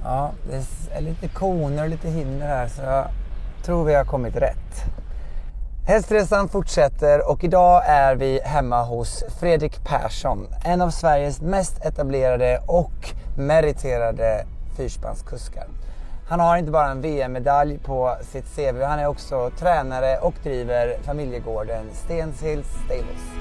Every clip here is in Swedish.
Ja, det är lite koner och lite hinder här så jag tror vi har kommit rätt. Hästresan fortsätter och idag är vi hemma hos Fredrik Persson. En av Sveriges mest etablerade och meriterade fyrspannskuskar. Han har inte bara en VM-medalj på sitt CV, han är också tränare och driver familjegården Stenshills Stables.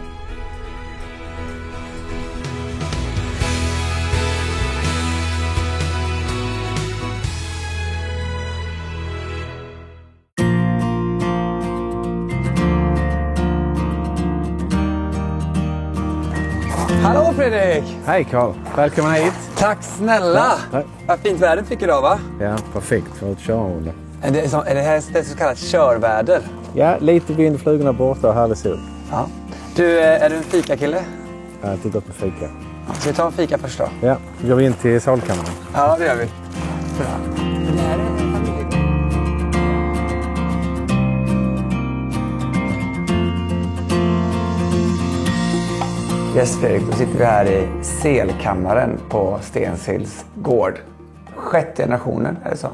Hallå Fredrik! Hej Carl, välkommen hit. Tack snälla! Ja, vad fint väder fick idag va? Ja, perfekt för att köra under. Är det här ett så kallat körväder? Ja, lite vind, flugorna borta och härlig sol. Ja. Du, är du en fikakille? Jag har alltid gått med fika. Ja, ska vi ta en fika först då? Ja, då går vi in till salkammaren. Ja, det gör vi. Bra. Det här är en familjegård. Yes Fredrik, då sitter vi här i selkammaren på Stenshills gård. 6:e generationen, är det så?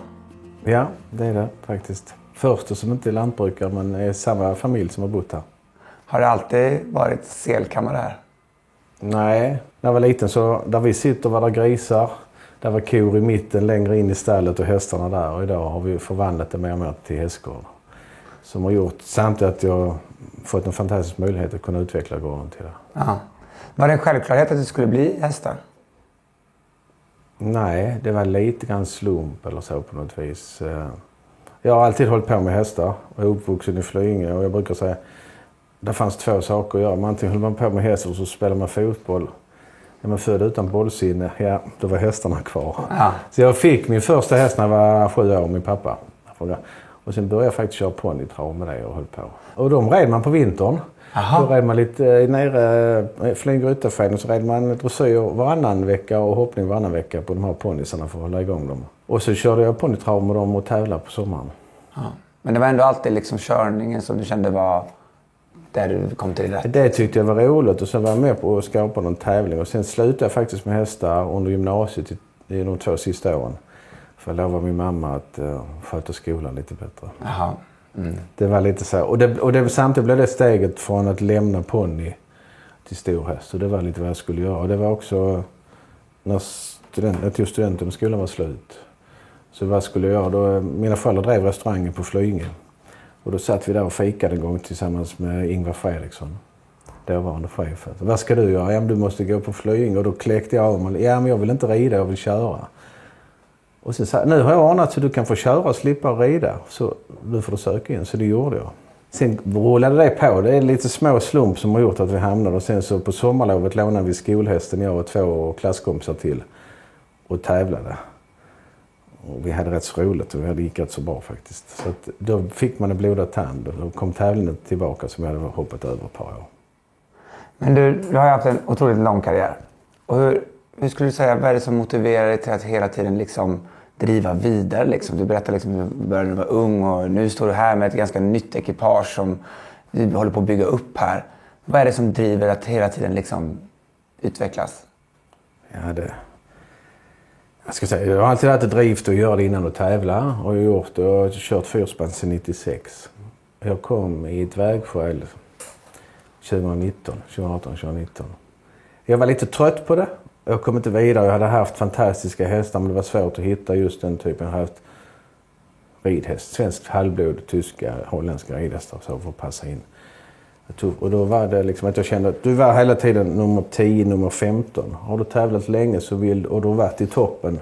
Ja, det är det faktiskt. Första som inte är lantbrukare men är samma familj som har bott här. Har det alltid varit selkammare här? Nej, när jag var liten så där vi sitter var det grisar. Där var kor i mitten längre in i stallet och hästarna där. Och idag har vi förvandlat det mer och mer till hästgård. Som har gjort samtidigt att jag fått en fantastisk möjlighet att kunna utveckla gården till det. Aha. Var det en självklarhet att det skulle bli hästar? Nej, det var lite grann slump eller så på något vis. Jag har alltid hållit på med hästar och är uppvuxen i Flyinge och jag brukar säga det fanns två saker att göra. Antingen höll man på med hästar och så spelade man fotboll. Är man född utan bollsinne, ja, då var hästarna kvar. Ja. Så jag fick min första häst när jag var 7 år, min pappa. Och sen började jag faktiskt köra ponnytrav med det och höll på. Och de red man på vintern. Aha. Då red man lite nere, Flyinge Ryttarförening, så red man dressyr varannan vecka och hoppning varannan vecka på de här ponnysarna för att hålla igång dem. Och så körde jag ponnytrav med dem och tävlade på sommaren. Ja. Men det var ändå alltid liksom körningen som du kände var där du kom till rätt? Det tyckte jag var roligt och sen var jag med på att skapa någon tävling. Och sen slutade jag faktiskt med hästar under gymnasiet i de 2 sista åren. För jag lovade min mamma att sköta skolan lite bättre. Jaha. Mm. Det var lite så. Och det samtidigt blev det steget från att lämna ponny till stor häst. Och det var lite vad jag skulle göra. Och det var också när jag tog studenten och skolan var slut. Så vad skulle jag göra? Då, mina föräldrar drev restaurangen på Flyinge. Och då satt vi där och fikade en gång tillsammans med Ingvar Fredriksson. Dåvarande chefen. Vad ska du göra? Ja, men du måste gå på Flyinge. Och då kläckte jag av mig. Ja, men jag vill inte rida, jag vill köra. Och sen sa nu har jag ordnat så du kan få köra och slippa rida. Så du får söka in. Så det gjorde jag. Sen rullade det på. Det är lite små slump som har gjort att vi hamnade. Och sen så på sommarlovet lånade vi skolhästen, jag och 2 klasskompisar till. Och tävlade. Och vi hade rätt så roligt och det gick rätt så bra faktiskt. Så att då fick man en blodad tand och då kom tävlingen tillbaka som jag hade hoppat över ett par år. Men du har ju haft en otroligt lång karriär. Och hur skulle du säga, vad är det som motiverar dig till att hela tiden liksom driva vidare? Liksom? Du berättade liksom hur du började när du var ung och nu står du här med ett ganska nytt ekipage som vi håller på att bygga upp här. Vad är det som driver att hela tiden liksom utvecklas? Ja, jag har alltid haft ett drift att göra det innan att tävla och jag har kört fyrspann sedan 96. Jag kom i ett vägskäl 2018-2019. Jag var lite trött på det. Jag kom inte vidare. Jag hade haft fantastiska hästar men det var svårt att hitta just den typen. Jag hade haft ridhäst, svensk halvblod, tyska, holländska ridhästar så för att passa in. Och då var det liksom att jag kände att du var hela tiden nummer 10, nummer 15. Har du tävlat länge så och du har varit i toppen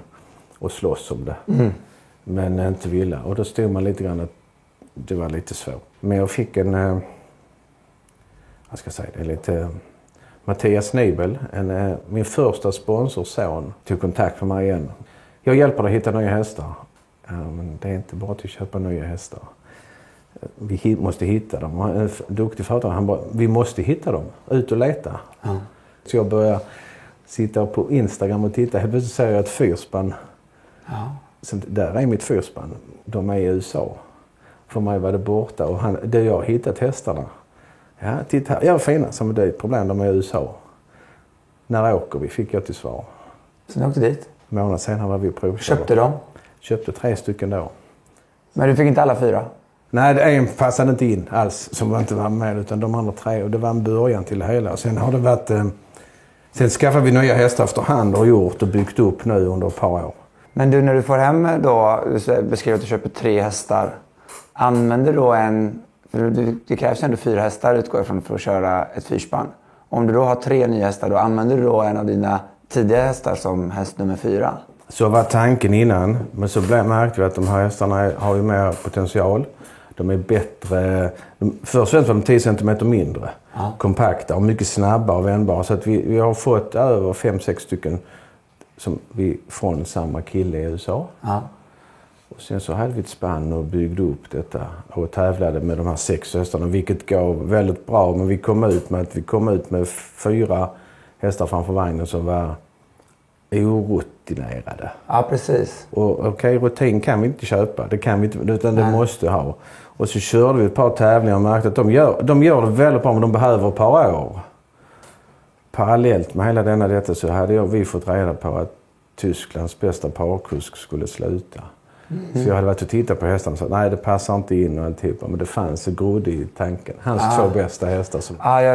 och slåss om det. Mm. Men inte ville. Och då stod man lite grann att det var lite svårt. Men jag fick en, Mattias Nibel, min första sponsorson, tog kontakt med mig igen. Jag hjälper dig att hitta nya hästar. Men det är inte bara att köpa nya hästar. Vi måste hitta dem. En duktig företagare, han bara, vi måste hitta dem. Ut och leta. Mm. Så jag började sitta på Instagram och titta. Helt plötsligt säger jag ett fyrspann. Ja. Sen, där är mitt fyrspann. De är i USA. För mig var det borta. Och jag har hittat hästarna. Ja, titta här. Ja, fina. Som det är ett problem, de är i USA. När åker vi? Fick jag till svar. Så ni åkte dit? månad senare var vi provkörde. Köpte de? Köpte 3 stycken då. Men du fick inte alla 4? Nej, en passade inte in alls som inte var med, utan de andra 3. Och det var en början till det hela. Sen har det varit... Sen skaffade vi nya hästar efterhand och gjort och byggt upp nu under ett par år. Men du, när du får hem då, du beskriver att du köper 3 hästar. Använder då för det krävs ändå 4 hästar utgår ifrån för att köra ett 4-spann. Om du då har 3 nya hästar, då använder du då en av dina tidiga hästar som häst nummer 4? Så var tanken innan, men så märkte vi att de här hästarna har ju mer potential. De är bättre, först och främst var de 10 cm mindre, kompakta och mycket snabbare och vändbara. Så att vi har fått över 5-6 stycken som från samma kille i USA. Ja. Och sen så hade vi ett spann och byggde upp detta och tävlade med de här 6 hästarna, vilket gav väldigt bra. Men vi kom ut med 4 hästar framför vagnen som var orutinerade. Ja, precis. Och rutin kan vi inte köpa. Det kan vi inte, utan det måste ha. Och så körde vi ett par tävlingar och märkte att de gör det väldigt bra, men de behöver ett par år. Parallellt med hela detta så hade vi fått reda på att Tysklands bästa parkusk skulle sluta. Så jag hade varit och tittat på hästarna och sagt nej, det passar inte in och alltid. Men det fanns en grodd i tanken. Hans 2 bästa hästar.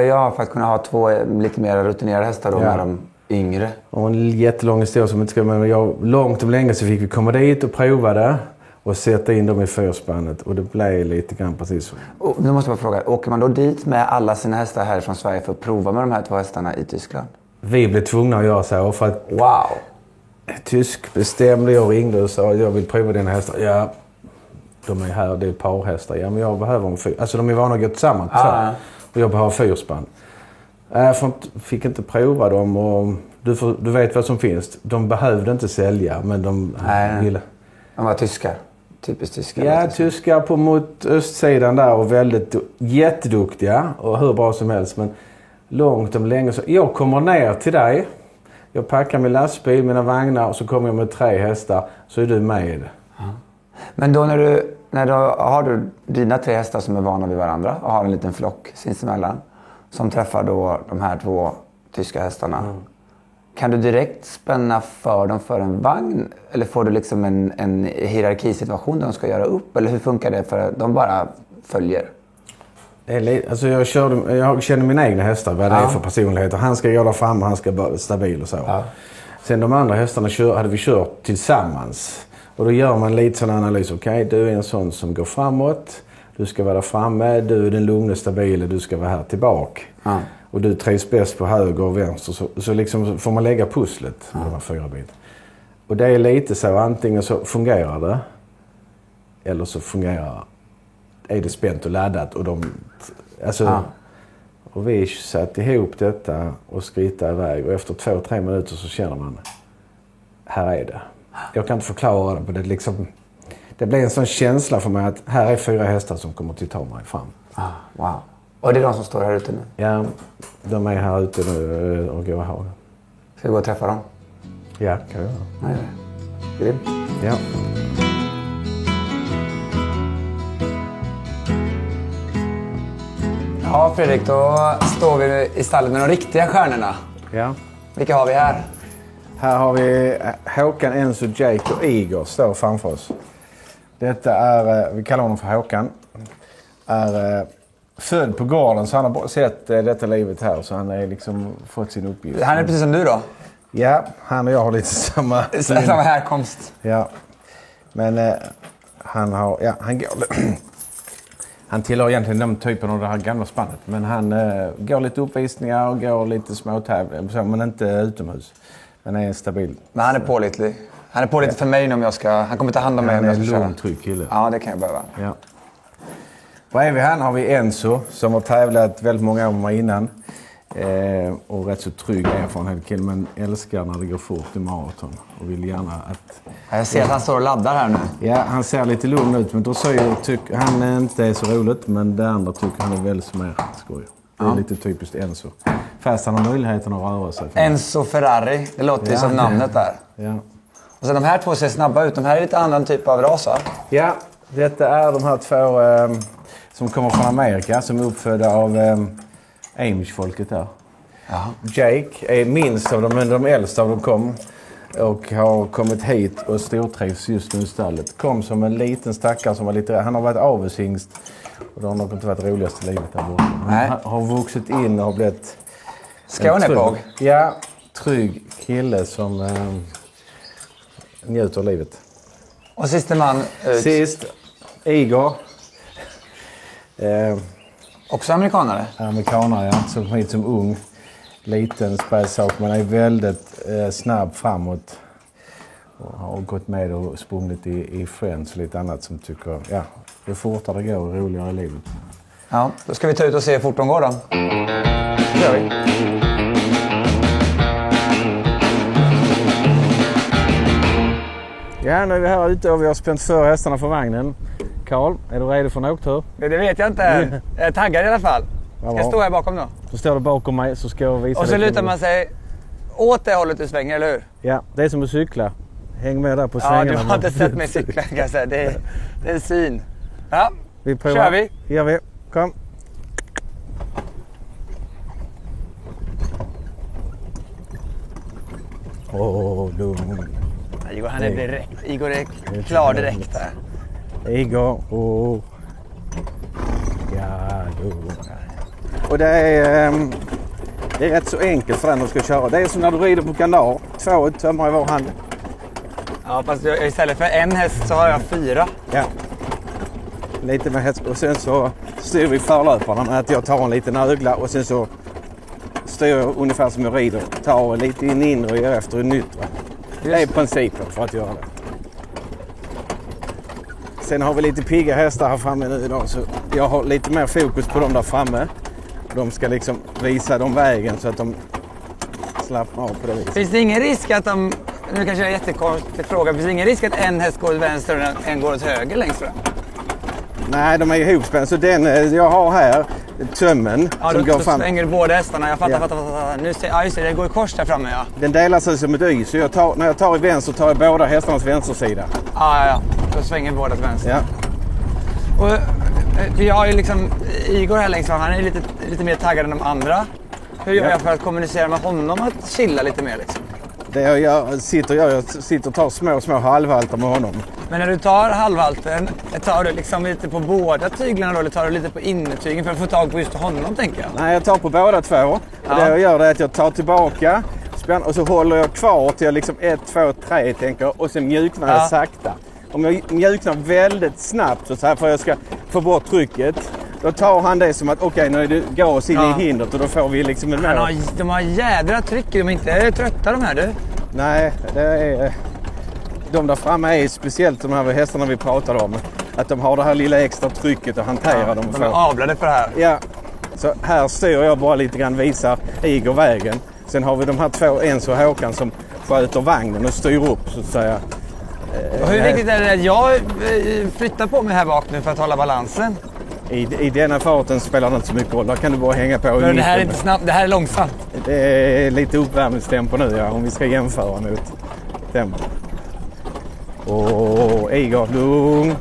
Ja, för att kunna ha 2 lite mer rutinerade hästar då med de yngre. Och en jättelång historia som inte ska... Men långt om länge så fick vi komma dit och prova det. Och sätta in dem i 4-spannet. Och det blev lite grann precis så. Och nu måste jag fråga, åker man då dit med alla sina hästar här från Sverige för att prova med de här 2 hästarna i Tyskland? Vi blev tvungna att göra så för att... Wow! Tysk bestämde, jag ringde och sa jag vill prova dina hästar. Ja, de är här, det är parhästar. Ja, men jag behöver en 4. Alltså de är vana att gå tillsammans. Och jag behöver 4-spann. Jag fick inte prova dem och du vet vad som finns. De behövde inte sälja, men de ville... De var tyskar. Typiskt tyskar. Ja, tyskar mot östsidan där och väldigt jätteduktiga och hur bra som helst. Men långt om länge så... Jag kommer ner till dig. Jag packar min lastbil, mina vagnar och så kommer jag med 3 hästar så är du med. Ja. Men då när du har dina 3 hästar som är vana vid varandra och har en liten flock sinsemellan som träffar då de här 2 tyska hästarna. Mm. Kan du direkt spänna för dem för en vagn eller får du liksom en hierarkisituation där de ska göra upp eller hur funkar det för de bara följer? Alltså jag känner mina egna hästar, vad det är för personligheter. Han ska gå där fram och han ska vara stabil och så. Ja. Sen de andra hästarna hade vi kört tillsammans. Och då gör man lite sån analys. Okej, du är en sån som går framåt. Du ska vara där framme. Du är den lugna, stabila. Du ska vara här tillbaka. Ja. Och du trivs bäst på höger och vänster. Så liksom får man lägga pusslet med de här 4 bitarna. Och det är lite så. Antingen så fungerar det. Eller så är det spänt och laddat och och vi satte ihop detta och skrittade iväg och efter 2-3 minuter så känner man här är det. Jag kan inte förklara det, men det blir en sån känsla för mig att här är 4 hästar som kommer till ta mig fram. Wow. Och det är de som står här ute nu? Ja, de är här ute nu och går här. Ska vi gå och träffa dem? Ja, kan jag göra. Nej. Grymt. Ja. Ja, Fredrik, då står vi i stallet med de riktiga stjärnorna. Ja. Vilka har vi här? Här har vi Håkan, Enzo, Jake och Igor står framför oss. Detta är, vi kallar honom för Håkan, är född på gården så han har sett detta livet här så han har fått sin uppgift. Han är precis som du då? Ja, han och jag har lite samma härkomst. Ja, men han går... Han tillhör egentligen den typen av det här gamla spannet. Men han går lite uppvisningar och går lite småtävlingar. Men inte utomhus. Men är stabil. Men han är pålitlig. Han är pålitlig för mig om jag ska... Han kommer ta hand om mig om jag ska köra. Han är en lugn, trygg kille. Ja, det kan jag behöva. Ja. Bredvid han har vi Enzo som har tävlat väldigt många år med innan. Och rätt så trygg erfarenhet kille. Men älskar när det går fort i maraton. Och vill gärna att... Jag ser att han står och laddar här nu. Ja, han ser lite lugn ut. Men då tycker han inte är så roligt. Men det andra tycker han är väldigt som skoj. Det är lite typiskt Enzo. Fast han har möjligheten att röra sig. Enzo Ferrari. Det låter ju som namnet där. Ja. Och sen de här 2 ser snabba ut. De här är lite annan typ av ras, va? Ja, detta är de här 2 som kommer från Amerika. Som är uppfödda av Amish-folket där. Jaha. Jake är minst av dem, men de äldsta av dem kom. Och har kommit hit och stortrivs just nu i stallet. Kom som en liten stackare som var lite... Han har varit avelshingst. Och det har nog inte varit roligast i livet där borta. Han har vuxit in och har blivit... Skånepåg? Ja, trygg kille som njuter av livet. Och sista man ut? Sist, Igor. Också amerikanare? Amerikanare, ja. Som kom hit som ung. Liten spärrsak, men är väldigt snabb framåt. Och har gått med och sprungit i Friends och lite annat som tycker, ja, det fortare det går och roligare i livet. Ja, då ska vi ta ut och se hur fort de går då. Det gör vi. Ja, nu är vi här ute och vi har spänt för hästarna för vagnen. Carl, är du redo för en åktur? Det vet jag inte än. Jag är taggad i alla fall. Ska jag stå här bakom då? Så står du bakom mig så ska jag visa. Och så lutar man sig åt det hållet du svänger, eller hur? Ja, det är som att cykla. Häng med där på svängarna. Ja, du har inte sett mig cykla kan jag säga. Det är en syn. Ja, vi provar. Kör vi? Gör vi. Kom. Lugn. Igor, han är direkt. Igor är klar direkt där. Igor. Ja, lugn. Och det är rätt så enkelt för den att ska köra. Det är som när du rider på kandar. 2 tömmar i var hand. Ja, fast istället för en häst så har jag 4. Ja. Lite med häst. Och sen så styr vi förlöparna med att jag tar en liten ögla och sen så styr jag ungefär som jag rider. Tar lite in inre och gör efter en yttre. Det är principen för att göra det. Sen har vi lite pigga hästar här framme nu idag så jag har lite mer fokus på dem där framme. De ska liksom visa dem vägen så att de slappnar av på det viset. Finns det ingen risk att de, nu kanske jag är jättekonstig fråga, finns det ingen risk att en häst går åt vänster och en går åt höger längst fram? Nej, de är ihopspända. Så den jag har här, tömmen som går fram. Ja, då svänger båda hästarna. Jag fattar. Nu ser jag, just det, går i kors där framme, ja. Den delar sig som ett Y, så när jag tar i vänster tar jag båda hästarnas vänstersida. Ja. Då svänger båda till vänster. Ja. Och vi har ju liksom Igor här längst fram. Han är lite mer taggad än de andra. Hur gör jag för att kommunicera med honom att chilla lite mer liksom? Det jag sitter och tar små halvhalter med honom. Men när du tar halvhalten, tar du liksom lite på båda tyglarna då, eller tar du lite på innertygen för att få tag på just honom, tänker jag? Nej, jag tar på båda två. Ja. Och det jag gör är att jag tar tillbaka och så håller jag kvar till jag liksom 1, 2, 3 tänker jag, och sen mjuknar jag sakta. Om jag mjuknar väldigt snabbt så här för att jag ska få bort trycket, då tar han det som att okej, när du går oss in i hindret och då får vi liksom en mål. De har jädra tryck, de är inte trötta de här du? Nej, det är... De där framme är speciellt de här hästarna vi pratade om. Att de har det här lilla extra trycket att hantera dem. De är avlade för det här. Ja, så här styr jag bara lite grann, visar Igor vägen. Sen har vi de här 2, Ens och Håkan, som sköter vagnen och styr upp så att säga. Och hur viktigt är det att jag flyttar på mig här bak nu för att hålla balansen? I denna farten spelar det inte så mycket roll. Där kan du bara hänga på. Men det här är inte snabbt, det här är långsamt. Det är lite uppvärmningstempo nu, ja, om vi ska jämföra mot tempo. Igor, lugn.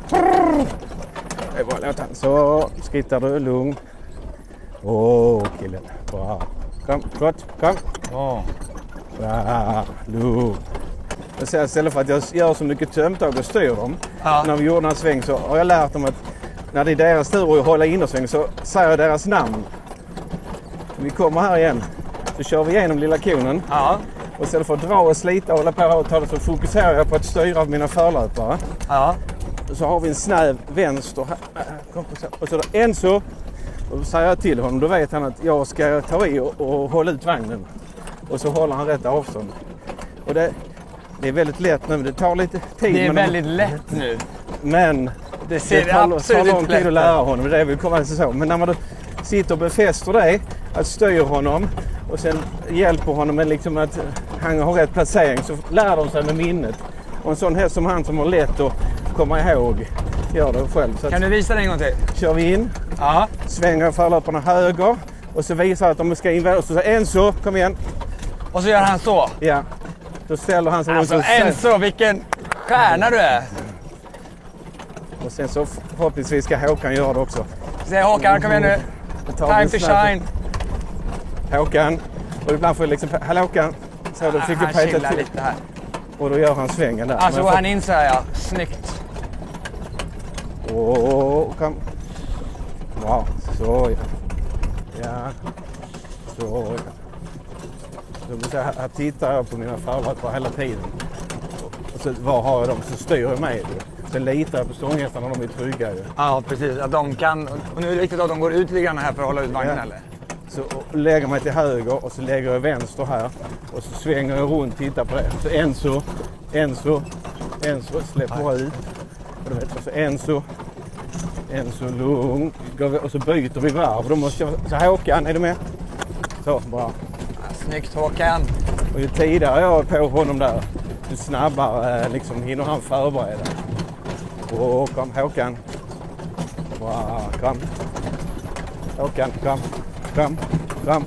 Det är bara låt han. Så skrittar du, lugn. Killen. Bra. Kom, gott, kom. Bra, lugn. Istället för att jag gör så mycket tömtag och styr dem. När vi gjorde en sväng så har jag lärt dem att när det är deras tur att hålla innersväng så säger jag deras namn. Vi kommer här igen. Så kör vi igenom lilla konen. Ja. Och istället för att dra och slita och hålla på och ta det så fokuserar jag på att styra mina förlöpare. Ja. Så har vi en snäv vänster här. Och så en så. Och säger jag till honom, då vet han att jag ska ta i och hålla ut vagnen. Och så håller han rätt avstånd. Och det är väldigt lätt nu, men det tar lite tid. Det är väldigt lätt nu. Men det tar lång tid att lära honom. Det vill komma så. Men när man då sitter och befäster det, att styra honom och sen hjälper honom med liksom att han har rätt placering, så lär de sig med minnet. Och en sån häst som han som har lätt att komma ihåg gör det själv. Så kan du visa det en gång till? Kör vi in, svänger förlöparna höger och så visar att de ska in och så säger Enzo, kom igen. Och så gör han så? Ja. Då ställer han sig alltså Enzo, vilken stjärna du är! Och sen så förhoppningsvis ska Håkan göra det också. Säg Håkan, kom igen nu. Time to shine. Håkan. Och ibland får jag liksom, hallå Håkan. Så då fick jag peta till. Lite här. Och då gör han svängen där. Alltså går han in så här, ja. Snyggt. Kom. Bra, så ja. Ja, så ja. Så här tittar jag på mina förvaltare hela tiden. Och så var har jag dem så styr jag med. Sen litar jag på stånghästarna när de är trygga. Ja, precis. Att de kan... Och nu är det viktigt att de går ut lite grann här för att hålla ut vagnen, eller? Så lägger mig till höger och så lägger jag vänster här. Och så svänger jag runt och tittar på det. Så en så släpper jag ut. Och så en så lugn. Och så byter vi varv. Då måste jag... Så Håkan, är du med? Så, bra. Ja, snyggt Håkan. Och ju tidigare jag är på honom där, ju snabbare liksom hinner han förbereda. Och kom Håkan. Bra, kom. Håkan, kom. Ja.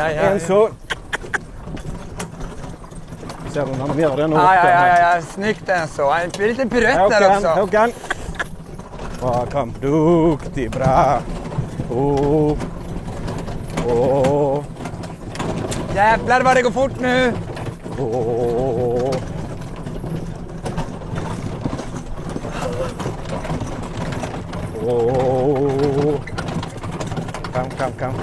En så. Ser du när de gör den? Ja. Snyggt en så. Han blir lite piruett där också. Håkan. Bra, kom. Duktig, bra. Jävlar vad det går fort nu. Kom.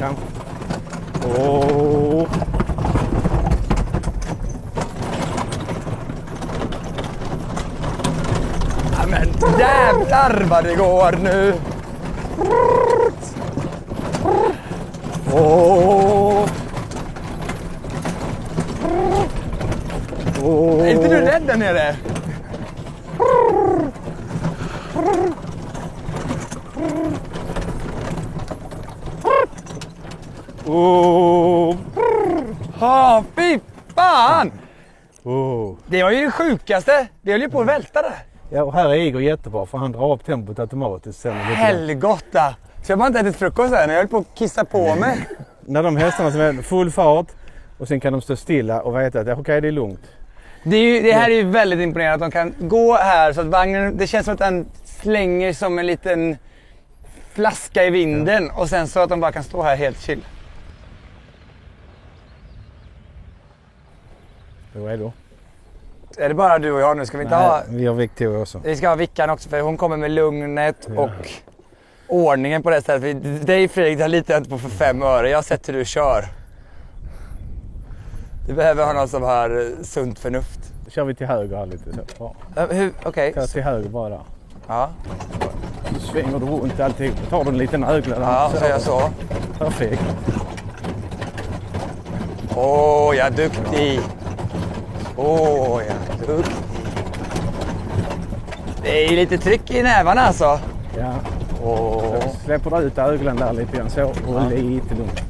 Ja, men jävlar vad det går nu. Är inte du rädd där nere? Fy fan! Det var ju det sjukaste. Det höll ju på att välta det. Ja, och här är Igor jättebra för han drar upp tempot automatiskt. Helgotta! Så jag har inte ätit frukost här när jag höll på att kissa på mig. När de hästarna som är full fart och sen kan de stå stilla och veta att okej, det är lugnt. Det här är ju väldigt imponerande att de kan gå här så att vagnen, det känns som att den slänger som en liten flaska i vinden och sen så att de bara kan stå här helt chill. Då är det. Är det bara du och jag nu? Ska vi inte ha... Vi har Victoria också. Vi ska ha Vickan också för hon kommer med lugnet och ordningen på det sättet. Dig Fredrik, det litar jag inte på för 5 öre. Jag har sett hur du kör. Du behöver ha någon som har sunt förnuft. Då kör vi till höger här lite. Så. Okej. Kör till höger bara där. Ja. Då svänger du runt alltid. Då tar du en liten ögla där. Ja, så jag så. Perfekt. Jag är duktig. Jag är duktig. Det är lite tryck i nävarna alltså. Ja. Så släpper du ut öglan där lite grann så. Och lite lugnt.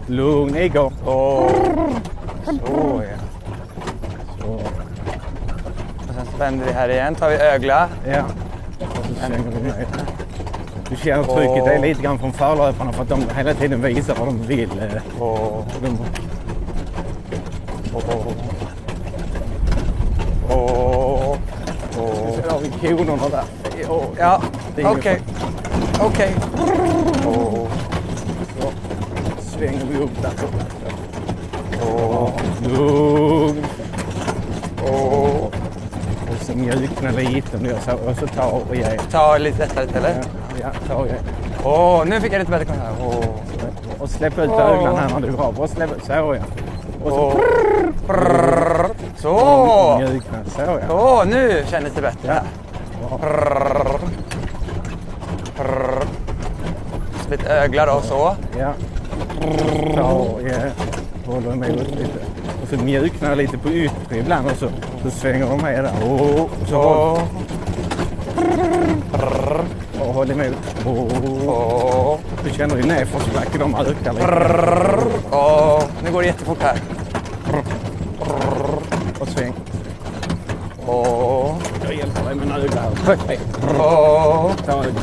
Lugn, Igor. Så. Och sen spänner vi här igen. Tar vi ögla. Ja. Och så svänger vi ner. Du känner trycket. Det är lite grann från förlöparna för att de hela tiden visar vad de vill. Så har vi konorna där. Ja, okej. Så svänger vi upp där. Lugn. Och så mjukna lite nu och så tar och ge. Ta lite lättare eller? Ja, ta och ge. Nu fick jag lite bättre kontakt. Och släpp ut ögonen här när du går. Och släpp ut, så ja. Och så. Mjukna, så ja. Nu kändes det bättre. Lite öglar och så. Ja. Ta och ge. Håller med lite. Och så mjuknar lite på yttre ibland och så svänger de med där. Och så och håller med. Du känner ju ner för så verkar de öka lite. Nu går det jättefort här. Och sväng. Jag hjälper dig med en öga här. Ta ögonen.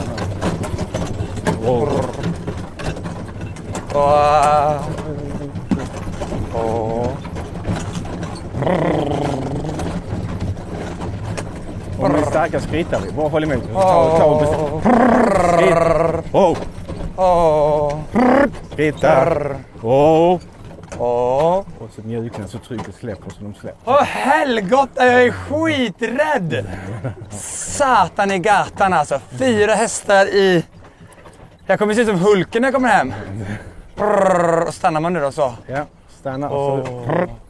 Om vi är starka skrittar vi. Bara håll emot. Skrittar. Och så mjuknar så trycket släpper så de släpper. Åh helgotta, jag är skiträdd! Satan i gatan alltså. 4 hästar i... Jag kommer se ut som Hulken när jag kommer hem. Brrr, och stannar man nu då så? Ja, stanna och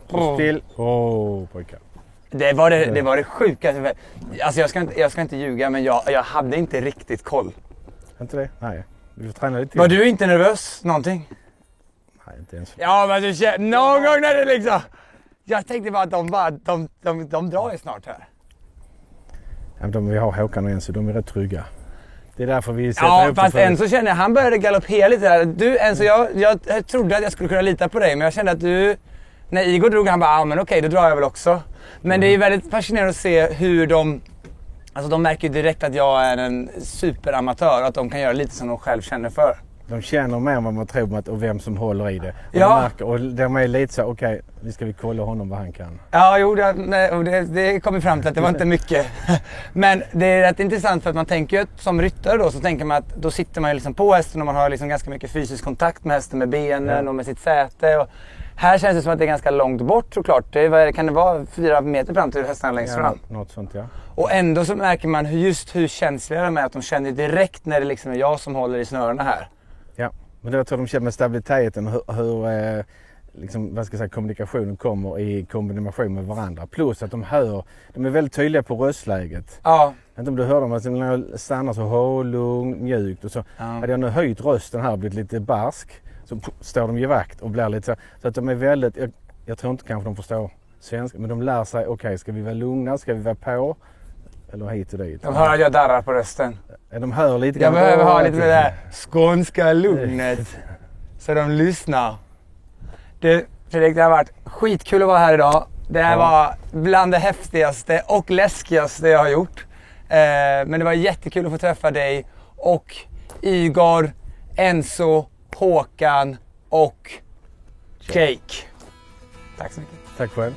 så still. Pojkar. Det var det sjukaste. Alltså jag ska inte ljuga, men jag hade inte riktigt koll. Inte det? Nej. Du får träna lite. Var du inte nervös? Någonting? Nej, inte ens. Ja, men du känner... Någon gång när det liksom... Jag tänkte bara att de drar ju snart här. Ja, vi har Håkan och Enzo, de är rätt trygga. Det är därför vi sätter upp fast Enzo känner jag, han började galoppera lite där. Du Enzo, jag trodde att jag skulle kunna lita på dig, men jag kände att du... När Igor drog, han bara, men okej, då drar jag väl också. Men det är väldigt fascinerande att se hur de... Alltså de märker ju direkt att jag är en superamatör och att de kan göra lite som de själv känner för. De känner mer än vad man tror och vem som håller i det. Och de är lite så, okej, nu ska vi kolla honom vad han kan. Ja, jo, det kom fram till att det var inte mycket. Men det är rätt intressant för att man tänker ju att som ryttare då så tänker man att då sitter man ju liksom på hästen och man har liksom ganska mycket fysisk kontakt med hästen, med benen och med sitt säte. Och här känns det som att det är ganska långt bort såklart. Kan det vara 4 meter fram till hästarna längst fram? Något sånt, ja. Och ändå så märker man hur känsliga de är, att de känner direkt när det liksom är jag som håller i snörena här. Ja, men det tror de känner med stabiliteten hur liksom, vad ska jag säga, kommunikationen kommer i kombination med varandra. Plus att de är väldigt tydliga på röstläget. Ja. Jag vet inte om du hör dem, alltså, när jag stannar så lugn, mjukt och så. Ja. Hade jag nu höjt rösten här och blivit lite barsk så står de ju vakt och blir lite så att de är väldigt, jag tror inte kanske de förstår svenska, men de lär sig, okej, ska vi vara lugna, ska vi vara på? Eller hit och dit. De hör att jag darrar på rösten. De hör lite. Jag behöver ha lite med det där skånska lugnet. Så de lyssnar. Fredrik, det har varit skitkul att vara här idag. Det här var bland det häftigaste och läskigaste jag har gjort. Men det var jättekul att få träffa dig och Igor, Enzo, Håkan och Jake. Tack så mycket. Tack själv.